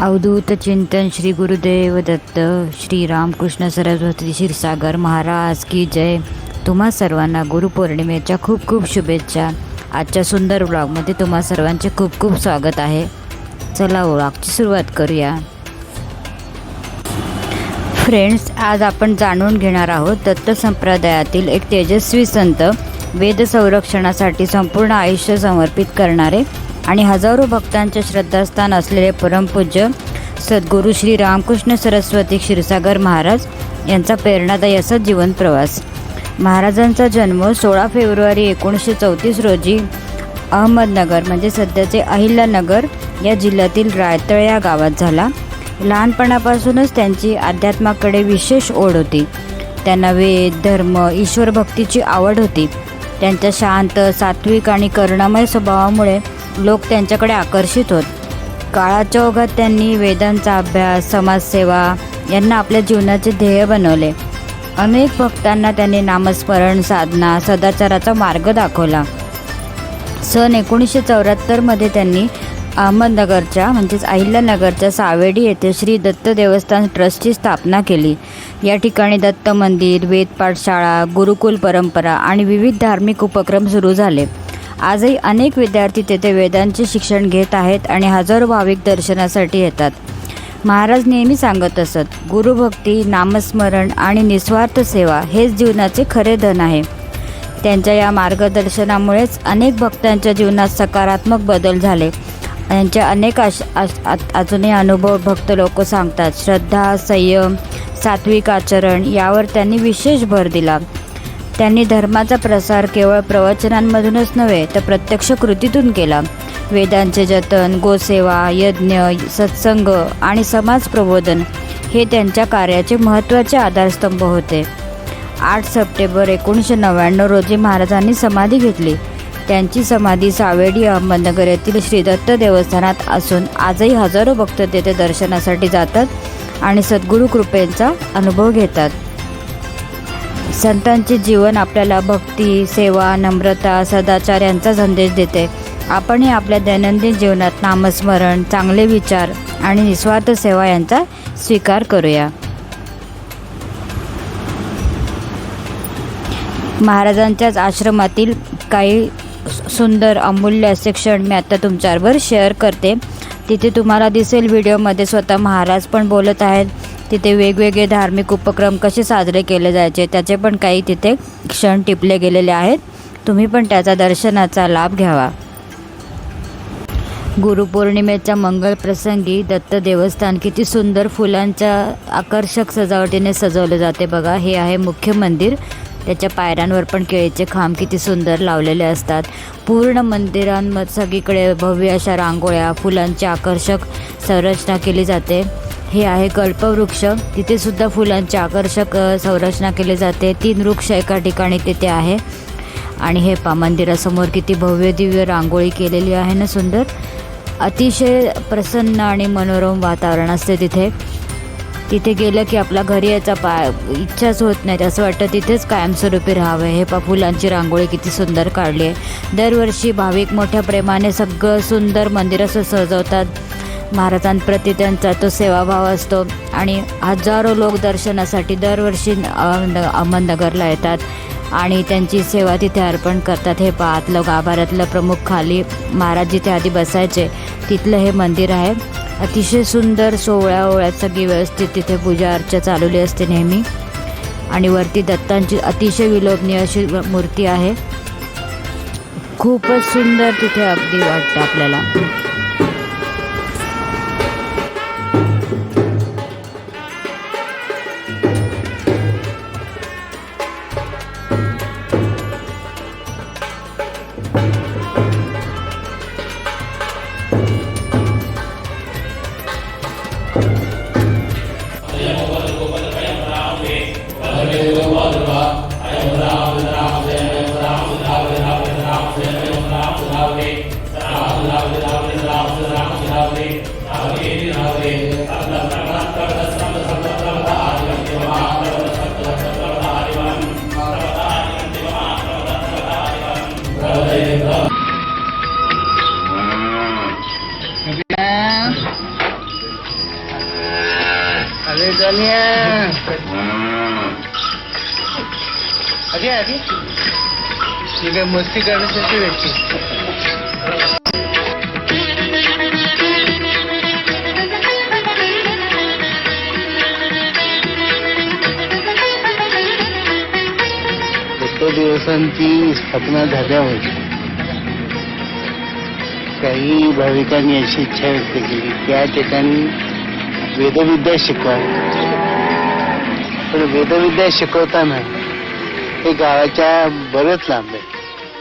अवधूत चिंतन श्री गुरुदेव दत्त श्री रामकृष्ण सरस्वती क्षीरसागर महाराज की जय। तुम्हा सर्वांना गुरुपौर्णिमेच्या खूप खूप शुभेच्छा। आजच्या सुंदर व्लॉगमध्ये तुम्हा सर्वांचे खूप खूप स्वागत आहे। चला व्लॉगची सुरुवात करूया। फ्रेंड्स, आज आपण जाणून घेणार आहोत दत्त संप्रदायातील एक तेजस्वी संत, वेद संरक्षणासाठी संपूर्ण आयुष्य समर्पित करणारे आणि हजारो भक्तांचे श्रद्धास्थान असलेले परमपूज्य सद्गुरू श्री रामकृष्ण सरस्वती क्षीरसागर महाराज यांचा प्रेरणादायी असा जीवन प्रवास। महाराजांचा जन्म 16 फेब्रुवारी 1934 रोजी अहमदनगर म्हणजे सध्याचे अहिल्यानगर या जिल्ह्यातील रायतळ या गावात झाला। लहानपणापासूनच त्यांची अध्यात्माकडे विशेष ओढ होती। त्यांना वेद, धर्म, ईश्वर भक्तीची आवड होती। त्यांच्या शांत, सात्विक आणि करुणामय स्वभावामुळे लोक त्यांच्याकडे आकर्षित होत। काळाच्या ओघात त्यांनी वेदांचा अभ्यास, समाजसेवा यांना आपल्या जीवनाचे ध्येय बनवले। अनेक भक्तांना त्यांनी नामस्मरण, साधना, सदाचाराचा मार्ग दाखवला। सन 1974 मध्ये त्यांनी अहमदनगरच्या म्हणजेच अहिल्यानगरच्या सावेडी येथे श्री दत्त देवस्थान ट्रस्टची स्थापना केली। या ठिकाणी दत्त मंदिर, वेद पाठशाळा, गुरुकुल परंपरा आणि विविध धार्मिक उपक्रम सुरू झाले। आजही अनेक विद्यार्थी तेथे वेदांचे शिक्षण घेत आहेत आणि हजारो भाविक दर्शनासाठी येतात। महाराज नेहमी सांगत असत, गुरुभक्ती, नामस्मरण आणि निस्वार्थ सेवा हेच जीवनाचे खरे धन आहे। त्यांच्या या मार्गदर्शनामुळेच अनेक भक्तांच्या जीवनात सकारात्मक बदल झाले। त्यांचे अनेक अजूनही अनुभव भक्त लोक सांगतात। श्रद्धा, संयम, सात्विक आचरण यावर त्यांनी विशेष भर दिला। त्यांनी धर्माचा प्रसार केवळ प्रवचनांमधूनच नव्हे तर प्रत्यक्ष कृतीतून केला। वेदांचे जतन, गोसेवा, यज्ञ, सत्संग आणि समाज प्रबोधन हे त्यांच्या कार्याचे महत्त्वाचे आधारस्तंभ होते। 8 सप्टेंबर 1999 रोजी महाराजांनी समाधी घेतली। त्यांची समाधी सावेडी अहमदनगर येथील श्री दत्त देवस्थानात असून आजही हजारो भक्त तेथे दर्शनासाठी जातात आणि सद्गुरू कृपेचा अनुभव घेतात। संतांचे जीवन आपल्याला भक्ती, सेवा, नम्रता, सदाचार यांचा संदेश देते। आपणही आपल्या दैनंदिन जीवनात नामस्मरण, चांगले विचार आणि निस्वार्थ सेवा यांचा स्वीकार करूया। महाराजांच्याच आश्रमातील काही सुंदर अमूल्य असे क्षण मी आता तुमच्याबरोबर शेअर करते। तिथे तुम्हाला दिसेल व्हिडिओमध्ये स्वतः महाराज पण बोलत आहेत। तिथे वेगवेगळे धार्मिक उपक्रम कसे साजरे केले जायचे त्याचे पण काही तिथे क्षण टिपले गेलेले आहेत। तुम्ही पण त्याचा दर्शनाचा लाभ घ्यावा। गुरुपौर्णिमेच्या मंगल प्रसंगी दत्त देवस्थान किती सुंदर फुलांच्या आकर्षक सजावटीने सजवले जाते बघा। हे आहे मुख्य मंदिर। त्याच्या पायऱ्यांवर पण केळीचे खांब किती सुंदर लावलेले असतात। पूर्ण मंदिरांमध्ये सगळीकडे भव्य अशा रांगोळ्या, फुलांची आकर्षक संरचना केली जाते। हे आहे कल्पवृक्ष, तिथे सुद्धा फुलांची आकर्षक संरचना केली जाते। 3 वृक्ष एका ठिकाणी तिथे आहे आणि हे मंदिरासमोर किती भव्य दिव्य रांगोळी केलेली आहे ना, सुंदर। अतिशय प्रसन्न आणि मनोरम वातावरण असते तिथे। तिथे गेलं की आपला घरी यायचा इच्छाच होत नाही, असं वाटतं तिथेच कायमस्वरूपी राहावं। हे फुलांची रांगोळी किती सुंदर काढली आहे। दरवर्षी भाविक मोठ्या प्रेमाने सगळं सुंदर मंदिर असं सजवतात। महाराजांप्रती त्यांचा तो सेवाभाव असतो आणि हजारो लोक दर्शनासाठी दरवर्षी अहमदनगरला येतात आणि त्यांची सेवा तिथे अर्पण करतात। हे आतलं गाभाऱ्यातलं प्रमुख खाली महाराज जिथे आधी बसायचे तिथलं हे मंदिर आहे। अतिशय सुंदर सोहळ्यात सगळी व्यवस्थित तिथे पूजा अर्चा चालवली असते नेहमी आणि वरती दत्तांची अतिशय विलोभनीय अशी मूर्ती आहे। खूपच सुंदर तिथे अगदी वाटतं आपल्याला। आधी आधी ठीक आहे, मस्ती करण्यासाठी व्यक्ती. दिवसांची स्थापना झाल्यावर काही भाविकांनी अशी इच्छा व्यक्त केली की या ठिकाणी वेदविद्या शिकवावी. पण वेदविद्या शिकवताना हे गावाच्या बरंच लांब आहे,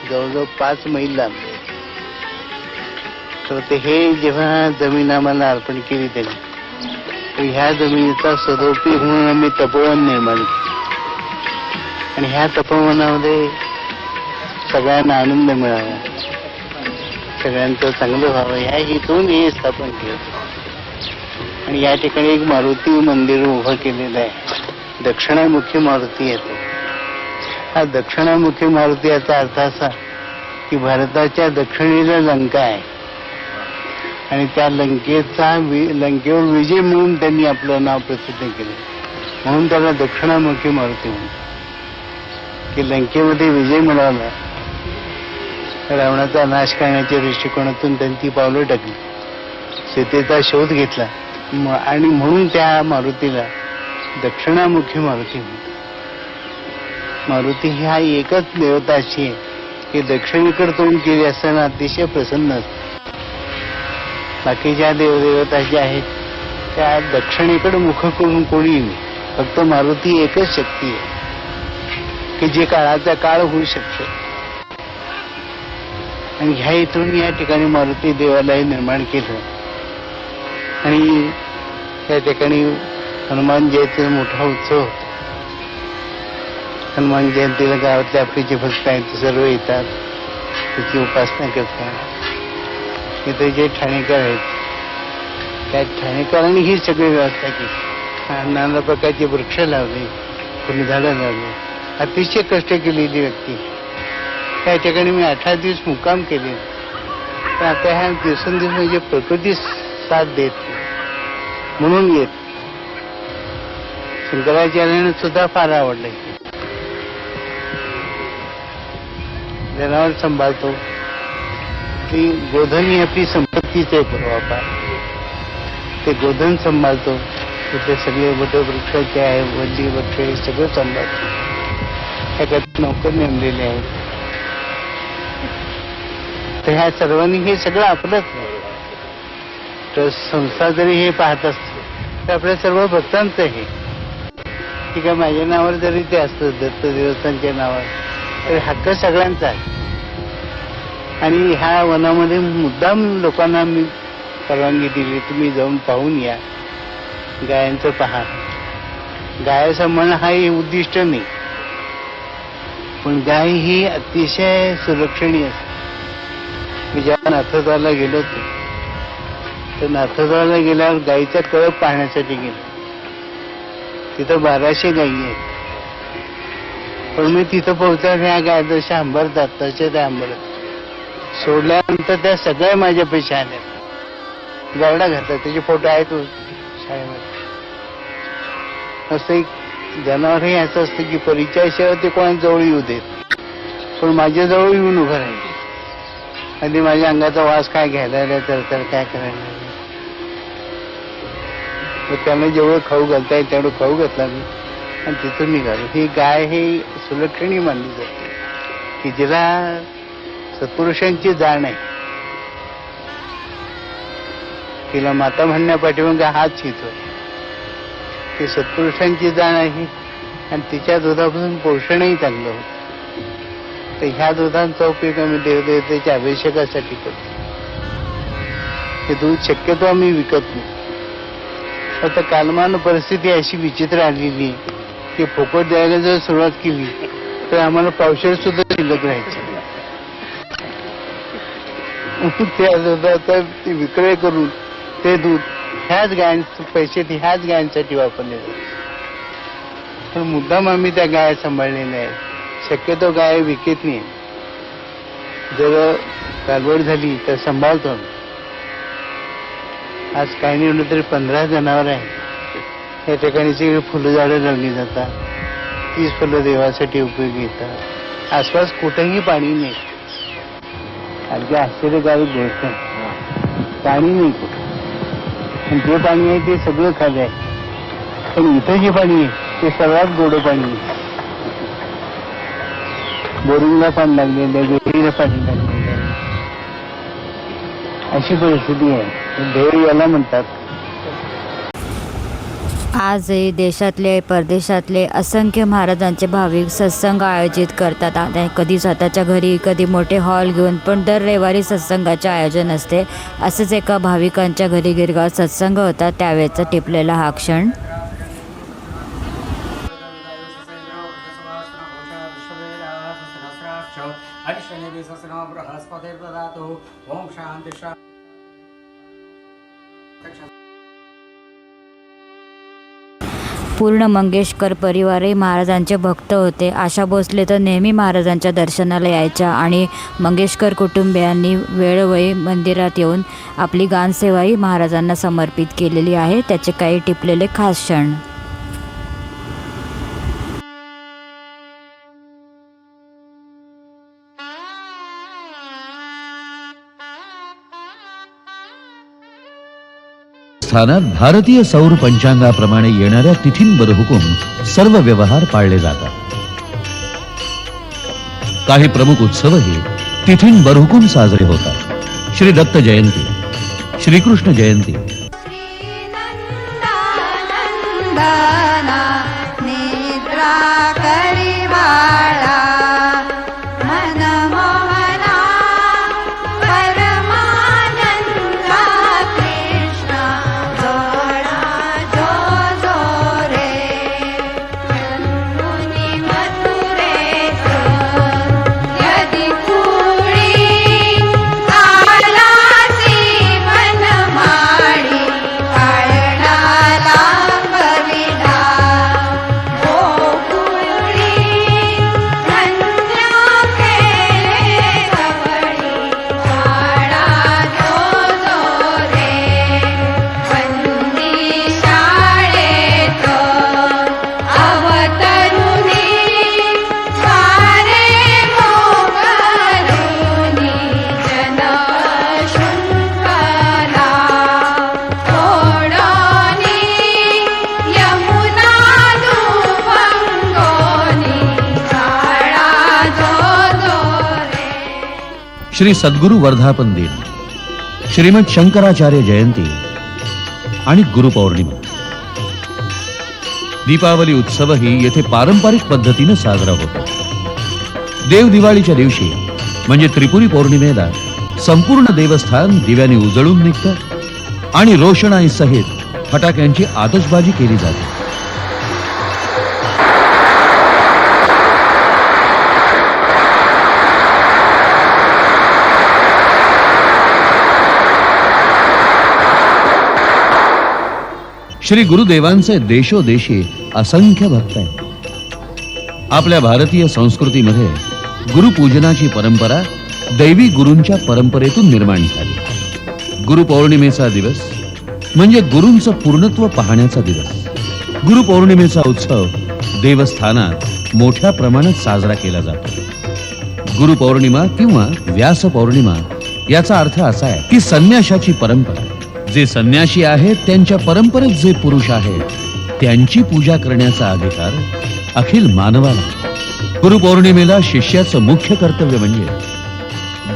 जवळजवळ 5 मैल लांब आहे. तर ते हे जेव्हा जमीन आम्हाला अर्पण केली त्यांनी, तर ह्या जमिनीचा सदुपयोग म्हणून आम्ही तपोवन निर्माण केलं आणि ह्या तपोवनामध्ये सगळ्यांना आनंद मिळावा, सगळ्यांचं चांगलं व्हावं ह्या हेतून हे स्थापन केलं. आणि या ठिकाणी एक मारुती मंदिर उभं केलेलं आहे, दक्षिणामुखी मारुती येतो. हा दक्षिणामुखी मारुती याचा अर्थ असा की भारताच्या दक्षिणेला लंका आहे आणि त्या लंकेवर विजय म्हणून त्यांनी आपलं नाव प्रसिद्ध केलं, म्हणून त्याला दक्षिणामुखी मारुती म्हणतात. की लंकेमध्ये विजय मिळवला, रावणाचा नाश करण्याच्या दृष्टिकोनातून त्यांची पावलं टाकली, सीतेचा शोध घेतला आणि म्हणून त्या मारुतीला दक्षिणामुखी मारुती म्हणतात. मारुती हा एकच देवता अशी आहे की दक्षिणेकडे तोंड केली असताना अतिशय प्रसन्न असते. बाकीच्या देवदेवता ज्या आहेत त्या दक्षिणेकडे मुख करून कोणी नाही, फक्त मारुती एकच शक्ती आहे की जे काळाचा काळ होऊ शकतो. आणि ह्या इथून या ठिकाणी मारुती देवालय निर्माण केलं आणि त्या ठिकाणी हनुमान जयंतीचा मोठा उत्सव होतो. हनुमान जयंतीला गावातले आपले जे भक्त आहेत ते सर्व येतात, त्याची उपासना करतात. इथे जे ठाणेकर आहेत त्या ठाणेकरांनी ही सगळी व्यवस्था केली, नाना प्रकारचे वृक्ष लावले, फुलझाडं लावले, अतिशय कष्ट केलेली व्यक्ती. त्या ठिकाणी मी 18 दिवस मुक्काम केले. पण आता ह्या दिवसेंदिवस म्हणजे प्रकृती साथ देत म्हणून येत. शंकराचार्यांना सुद्धा फार आवडलं. जनावर सांभाळतो ती गोधन ही आपली संपत्तीच आहे पूर्वापार. ते गोधन सांभाळतो, तिथे सगळे वटवृक्षाचे आहे, वल्ली वृक्ष हे सगळं सांभाळतो. त्याच्यात नोकर नेमलेले आहेत. तर ह्या सर्वांनी हे सगळं आपलंच नाही. तर संस्था जरी हे पाहत असते तर आपल्या सर्व भक्तांचं हे ठीक आहे. माझ्या नावावर जरी ते असतं, दत्त देवस्थानच्या नावावर, तर हक्क सगळ्यांचा आहे. आणि ह्या वनामध्ये मुद्दाम लोकांना मी परवानगी दिली, तुम्ही जाऊन पाहून या, गायांचं पहा. गाय सांभाळणं हा हे उद्दिष्ट नाही, पण गाय ही अतिशय सुरक्षणीय असते. मी जेव्हा नाथद्वारला गेलो होतो तर नाथद्वारला गेल्यावर गायीचा कळप पाहण्यासाठी गेलो. तिथं 1200 गायी आहेत. पण मी तिथं पोहोचल्यावर ह्या गाय जशा अंबरतात तशा त्या अंबरत. सोडल्यानंतर त्या सगळ्या माझ्या पैसे आल्या. गावडा घातला, त्याचे फोटो आहेत शाळेमध्ये. असं एक जनावर हे असं असतं की परिचयाशिवाय ते कोणा जवळ येऊ देत, पण माझ्या जवळ येऊन उभं राहिले. आणि माझ्या अंगाचा वास काय घ्यायला तर काय करायला. त्यांना जेवढं खाऊ घालता येईल तेवढं खाऊ घातला मी आणि तिथून निघालो. ही गाय हे सुलक्षणी मानली जाते की जिला सत्पुरुषांची जाण आहे. तिला माता म्हणण्यापाठीमागे हाच हितो की सत्पुरुषांची जाण आहे आणि तिच्या दुधापासून पोषणही चांगलं होतं. तर ह्या दुधांचा उपयोग आम्ही देवदेवतेच्या अभिषेकासाठी करतो. हे दूध शक्यतो आम्ही विकत नाही. आता कालमान परिस्थिती अशी विचित्र आलेली की फुकट द्यायला जर सुरुवात केली तर आम्हाला पावशेर सुद्धा शिल्लक राहायची. त्या दुधाचा विक्रय करून ते दूध ह्याच गायांचे पैसे ह्याच गायांसाठी वापरले जातात. पण मुद्दाम आम्ही त्या गाया सांभाळलेल्या आहेत. शक्यतो गाय विकत नाही. जर कालवड झाली तर सांभाळतो आम्ही. आज काही नाही म्हणलं तरी 15 जनावर आहे. या ठिकाणी सगळी फुलं झाडं लावली जातात. तीच फुलं देवासाठी उपयोगी येतात. आसपास कुठेही पाणी नाही. अगदी आश्चर्यकारक गोष्ट आहे. पाणी नाही कुठे. पण जे पाणी आहे ते सगळं खालं आहे. पण इथं जे पाणी आहे ते सर्वात गोड पाणी आहे. बोरिंगला पाणी लागलेलं आहे, विहिरीला पाणी लागलेलं आहे. अशी परिस्थिती आहे. देव याला म्हणतात. आजही देशातले परदेशातले असंख्य महाराजांचे भाविक सत्संग आयोजित करतात. कधी स्वतःच्या घरी, कधी मोठे हॉल घेऊन, पण दर रविवारी सत्संगाचे आयोजन असते. असंच एका भाविकांच्या घरी गिरगाव सत्संग होता, त्यावेळेचा टिपलेला हा क्षण. पूर्ण मंगेशकर परिवारही महाराजांचे भक्त होते. आशा भोसले तर नेहमी महाराजांच्या दर्शनाला यायच्या आणि मंगेशकर कुटुंबियांनी वेळोवेळी मंदिरात येऊन आपली गानसेवाही महाराजांना समर्पित केलेली आहे. त्याचे काही टिपलेले खास क्षण. स्थानात भारतीय सौर पंचांगाप्रमाणे येणाऱ्या तिथींवर हुकूम सर्व व्यवहार पाळले जातात. काही प्रमुख उत्सवही तिथींवर हुकूम साजरे होतात. श्री दत्त जयंती, श्रीकृष्ण जयंती, श्री सद्गुरु वर्धापन दिन, श्रीमद शंकराचार्य जयंती आणि गुरुपौर्णिमा. दीपावली उत्सवही येथे पारंपरिक पद्धतीने साजरा होतो. देव दिवाळीच्या दिवशी म्हणजे त्रिपुरी पौर्णिमेला संपूर्ण देवस्थान दिव्याने उजळून निघतं आणि रोषणाई सहित फटाक्यांची आतषबाजी केली जाते. श्री गुरुदेवांचे देशोदेशी असंख्य भक्त आहेत. आपल्या भारतीय संस्कृतीमध्ये गुरुपूजनाची परंपरा दैवी गुरूंच्या परंपरेतून निर्माण झाली. गुरुपौर्णिमेचा दिवस म्हणजे गुरूंचं पूर्णत्व पाहण्याचा दिवस. गुरुपौर्णिमेचा उत्सव देवस्थानात मोठ्या प्रमाणात साजरा केला जातो. गुरुपौर्णिमा किंवा व्यास पौर्णिमा याचा अर्थ असा आहे की संन्याशाची परंपरा, जे संन्याशी आहेत त्यांच्या परंपरेत जे पुरुष आहेत त्यांची पूजा करण्याचा अधिकार अखिल मानवाला. गुरुपौर्णिमेला शिष्याचं मुख्य कर्तव्य म्हणजे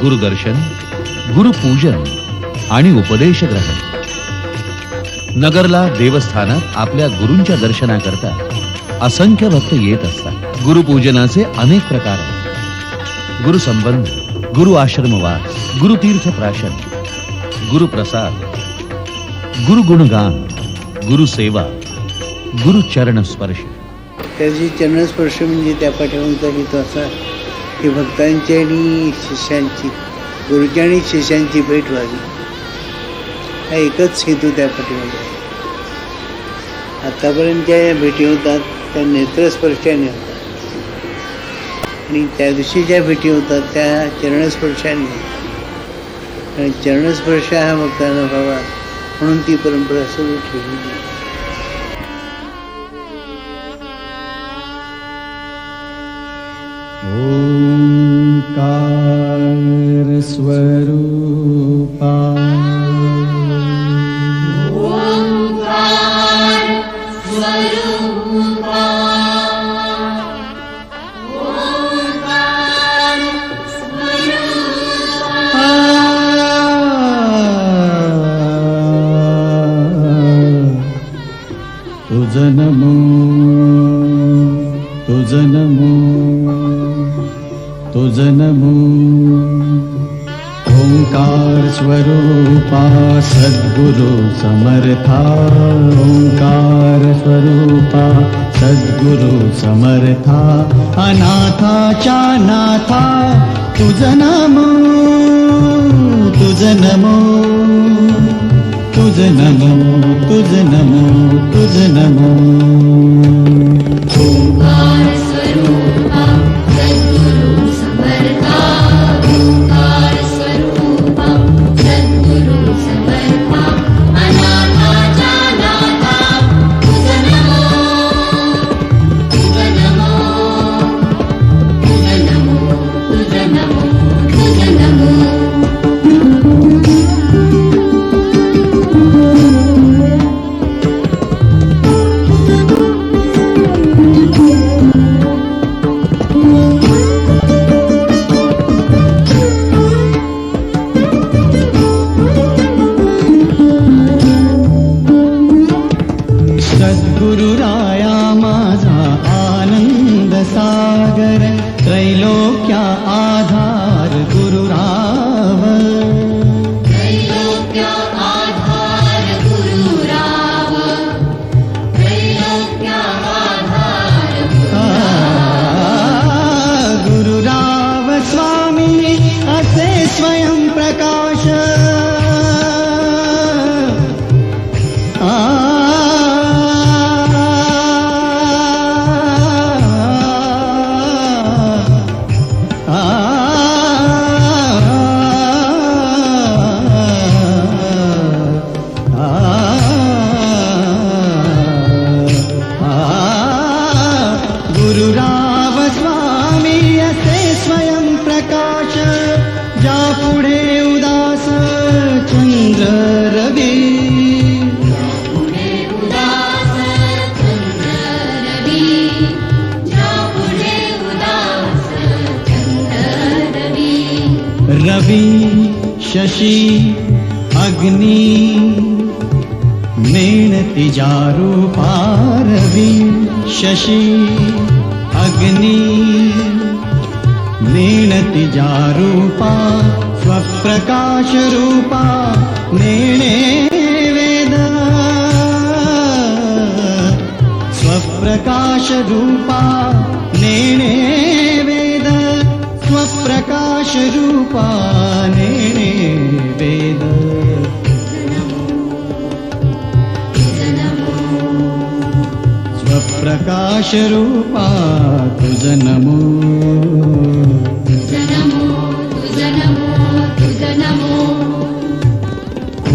गुरुदर्शन, गुरुपूजन आणि उपदेश ग्रहण. नगरला देवस्थानात आपल्या गुरूंच्या दर्शनाकरता असंख्य भक्त येत असतात. गुरुपूजनाचे अनेक प्रकार आहेत. गुरुसंबंध, गुरु आश्रमवास, गुरुतीर्थ प्राशन, गुरुप्रसाद, गुरु गुणगान, गुरु सेवा, गुरु चरण स्पर्श. त्याची चरणस्पर्श म्हणजे त्या पाठीमागचा हेतू असा की भक्तांची आणि शिष्यांची, गुरुची आणि शिष्यांची भेट व्हावी, हा एकच हेतू त्या पाठीमागे आहे. आतापर्यंत ज्या भेटी होतात त्या नेत्रस्पर्शाने होतात आणि त्या दिवशी ज्या भेटी होतात त्या चरणस्पर्शाने होतात. आणि चरणस्पर्श हा भक्तांना व्हावा म्हणून ती परंपरा सुरू ठेवली. ओंकार स्वरूपा तुझ नमो तुझ नमो तुझ नमो ओंकार स्वरूपा सद्गुरु समर्था ओंकार स्वरूपा सद्गुरु समर्था अनाथाच्या नाथा तुझ नमो तुझ नमो तुझ नमो तुझ नमो तुझ नमो ओंकार स्वरूपा सद्गुरु समर्था ओंकार स्वरूपा सद्गुरु समर्था अनाथाच्या नाथा तुझ नमो तुझ नमो तुझ नमो तुझ नमो तुझ नमो सद्गुरुराया माझा आनंद सागर त्रैलोक्या आधार गुरुराव त्रैलोक्य आधार गुरुराव त्रैलोक्य आधार गुरुराव स्वामी असे स्वयं प्रकाश गुरुराव स्वामी असे स्वयं प्रकाश ज्या पुढे उदास चंद्र रवी पुढे उदास चंद्र रवी ज्या पुढे उदास चंद्र रवी रवी शशी अग्नि मेणती रूपा रवी शशी अग्नि नेणती रूपा स्वप्रकाश रूपा नेणे वेद स्वप्रकाश रूपा नेणे वेद स्वप्रकाश रूपा नेणे वेद स्वप्रकाश रूपा तुझ नमो तुझ नमो तुझ नमो तुझ नमो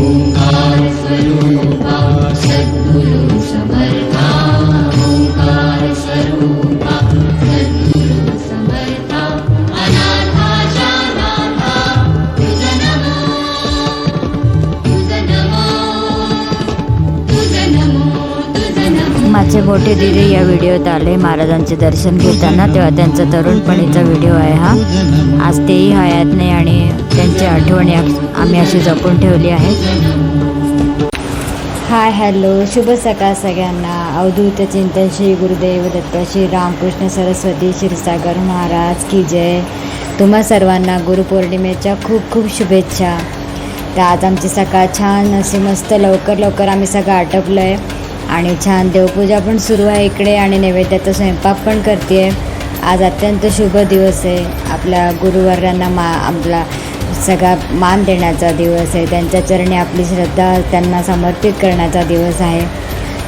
ओंकार स्वरूपा सद्गुरु समर्था ओंकार स्वरूपा सद्गुरु समर्था अनाथाच्या नाथा तुझ नमो तुझ नमो तुझ नमो तुझ नमो माझे मोठे दिदी या व्हिडिओत आले महाराजांचे दर्शन घेताना, तेव्हा त्यांचा तरुणपणीचा व्हिडिओ आहे हा. आज तेही हयात नाही आणि त्यांची आठवणी आम्ही अशी जपून ठेवली आहे. हाय हॅलो, शुभ सकाळ सगळ्यांना. अवधूत चिंतन श्री गुरुदेव दत्त श्री रामकृष्ण सरस्वती क्षीरसागर महाराज की जय. तुम्हा सर्वांना गुरुपौर्णिमेच्या खूप खूप शुभेच्छा. तर आज आमची सकाळ छान अशी मस्त लवकर आम्ही सगळं आटपलं आहे आणि छान देवपूजा पण सुरू आहे इकडे आणि नैवेद्याचा स्वयंपाक पण करते आहे. आज अत्यंत शुभ दिवस आहे. आपल्या गुरुवर्यांना आपला सगळा मान देण्याचा दिवस आहे. त्यांच्या चरणी आपली श्रद्धा त्यांना समर्पित करण्याचा दिवस आहे.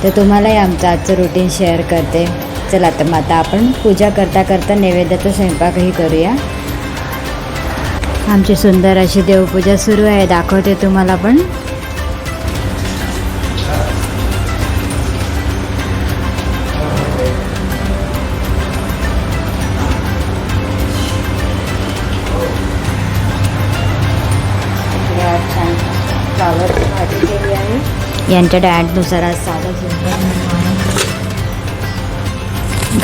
तर तुम्हालाही आमचं आजचं रुटीन शेअर करते. चला तर मग आता आपण पूजा करता करता नैवेद्याचा स्वयंपाकही करूया. आमची सुंदर अशी देवपूजा सुरू आहे, दाखवते तुम्हाला पण. यांच्या डाएटनुसार आज साधा स्वयंपाक बनवणार आहे.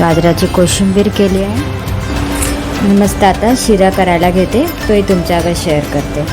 गाजराची कोशिंबीर केली आहे. मी मस्त आता शिरा करायला घेते, तोही तुमच्याकडे शेअर करते.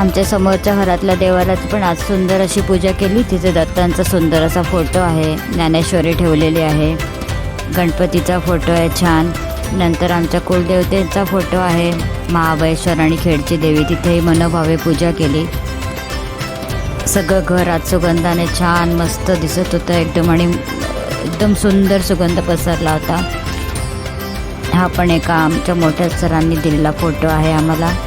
आमच्या समोरच्या घरातल्या देवालाच पण आज सुंदर अशी पूजा केली. तिथे दत्तांचा सुंदर असा फोटो आहे, ज्ञानेश्वरी ठेवलेली आहे, गणपतीचा फोटो आहे छान. नंतर आमच्या कुलदेवतेचा फोटो आहे, महाबळेश्वर आणि खेडची देवी. तिथेही मनोभावे पूजा केली. सगळं घर आज सुगंधाने छान मस्त दिसत होतं एकदम, आणि एकदम सुंदर सुगंध पसरला होता. हा पण एका आमच्या मोठ्या सरांनी दिलेला फोटो आहे आम्हाला.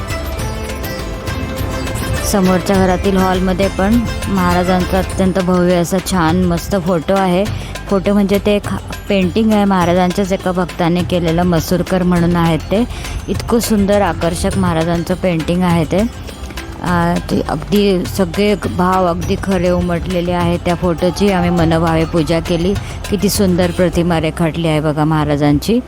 समोरच्या घरातील हॉलमध्ये पण महाराजांचा अत्यंत भव्य असा छान मस्त फोटो आहे. फोटो म्हणजे ते एक पेंटिंग आहे महाराजांच्याच एका भक्ताने केलेलं, मसूरकर म्हणून आहेत ते. इतकं सुंदर आकर्षक महाराजांचं पेंटिंग आहे ते. अगदी सगळे भाव अगदी खरे उमटलेले आहेत त्या फोटोची. आम्ही मनोभावे पूजा केली. किती सुंदर प्रतिमा रेखाटली आहे बघा महाराजांची.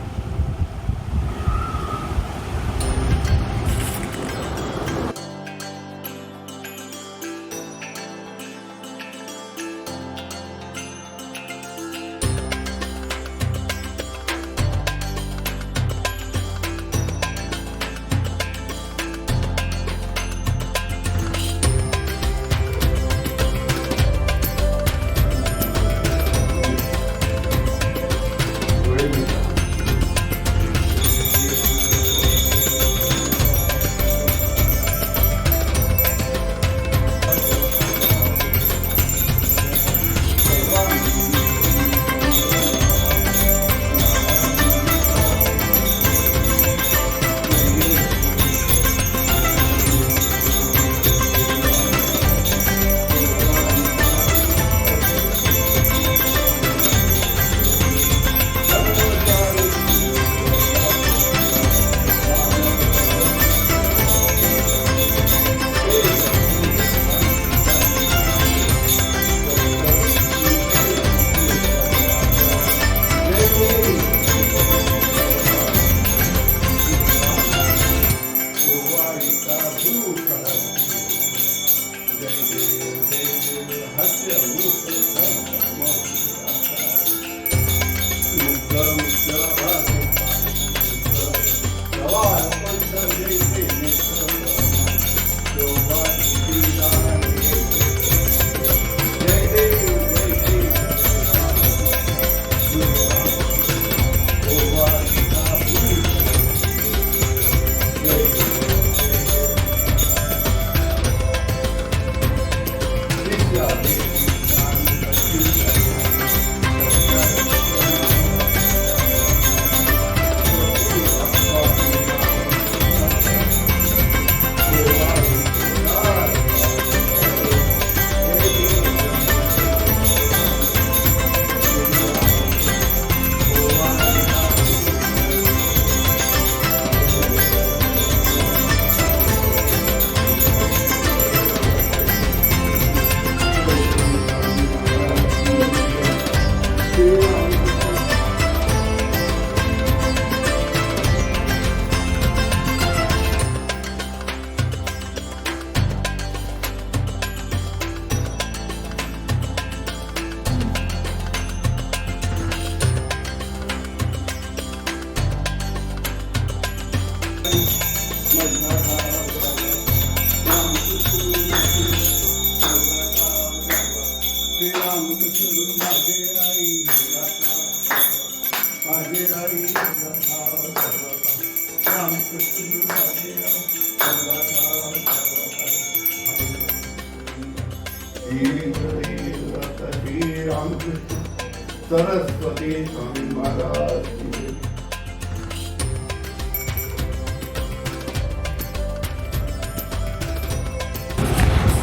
सरस्वती स्वामी महाराज की जय।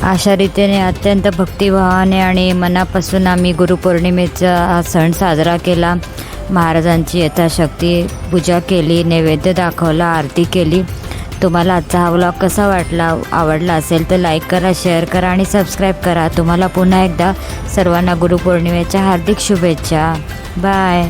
अशा रीतीने अत्यंत भक्तिभावाने आणि मनापासून आम्ही गुरुपौर्णिमेचा हा सण साजरा केला। महाराजांची यथाशक्ती पूजा केली, नैवेद्य दाखवला, आरती केली। तुम्हाला आजचा हा व्लॉग कसा वाटला, आवडला असेल तर लाईक करा, शेअर करा आणि सबस्क्राईब करा। तुम्हाला पुन्हा एकदा सर्वांना गुरुपौर्णिमेच्या हार्दिक शुभेच्छा। बाय।